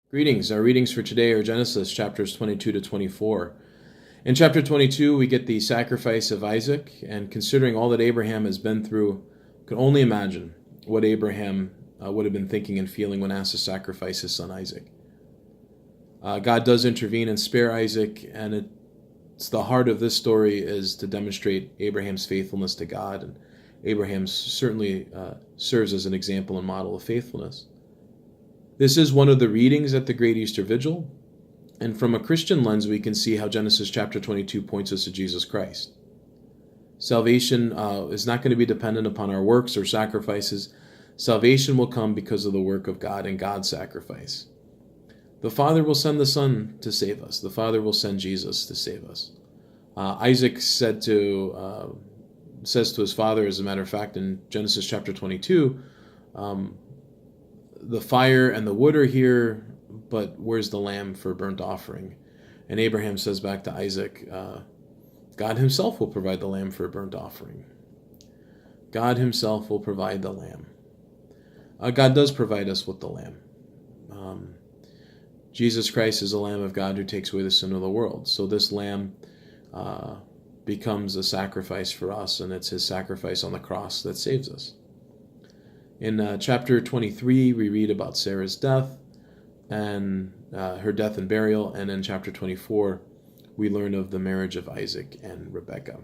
Greetings. Our readings for today are Genesis chapters 22 to 24. In chapter 22, we get the sacrifice of Isaac, and considering all that Abraham has been through, can only imagine what Abraham would have been thinking and feeling when asked to sacrifice his son Isaac. God does intervene and spare Isaac, and it's the heart of this story is to demonstrate Abraham's faithfulness to God, and Abraham certainly serves as an example and model of faithfulness. This is one of the readings at the Great Easter Vigil, and from a Christian lens we can see how Genesis chapter 22 points us to Jesus Christ. Salvation is not going to be dependent upon our works or sacrifices. Salvation will come because of the work of God and God's sacrifice. The Father will send the Son to save us. The Father will send Jesus to save us. Isaac says to his father, as a matter of fact, in Genesis chapter 22, the fire and the wood are here, but where's the lamb for burnt offering? And Abraham says back to Isaac, God himself will provide the lamb for a burnt offering. God himself will provide the lamb. God does provide us with the lamb. Jesus Christ is the Lamb of God who takes away the sin of the world. So this lamb becomes a sacrifice for us, and it's his sacrifice on the cross that saves us. In chapter 23, we read about Sarah's death and her death and burial, and in chapter 24, we learn of the marriage of Isaac and Rebekah.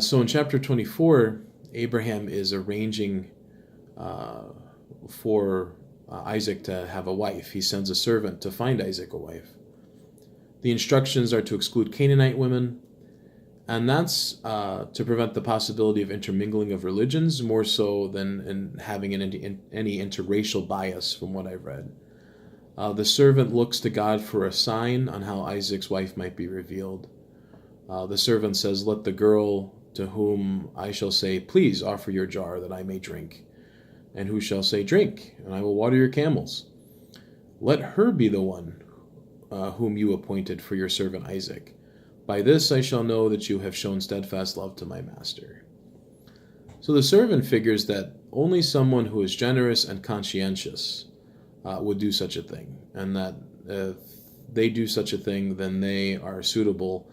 So in chapter 24, Abraham is arranging for Isaac to have a wife. He sends a servant to find Isaac a wife. The instructions are to exclude Canaanite women, and that's to prevent the possibility of intermingling of religions, more so than in having any interracial bias from what I've read. The servant looks to God for a sign on how Isaac's wife might be revealed. The servant says, "Let the girl to whom I shall say, 'Please offer your jar that I may drink,' and who shall say, 'Drink, and I will water your camels.' Let her be the one whom you appointed for your servant Isaac. By this I shall know that you have shown steadfast love to my master." So the servant figures that only someone who is generous and conscientious would do such a thing, and that if they do such a thing, then they are suitable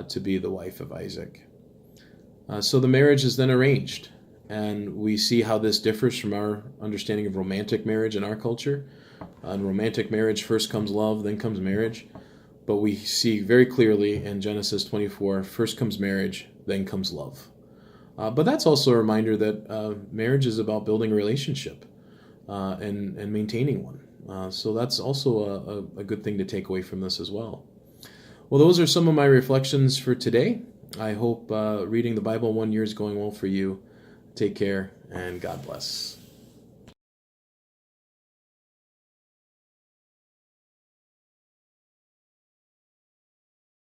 to be the wife of Isaac. So the marriage is then arranged, and we see how this differs from our understanding of romantic marriage in our culture. In romantic marriage, first comes love, then comes marriage. But we see very clearly in Genesis 24, first comes marriage, then comes love. But that's also a reminder that marriage is about building a relationship and maintaining one. So that's also a good thing to take away from this as well. Well, those are some of my reflections for today. I hope reading the Bible in 1 year is going well for you. Take care, and God bless.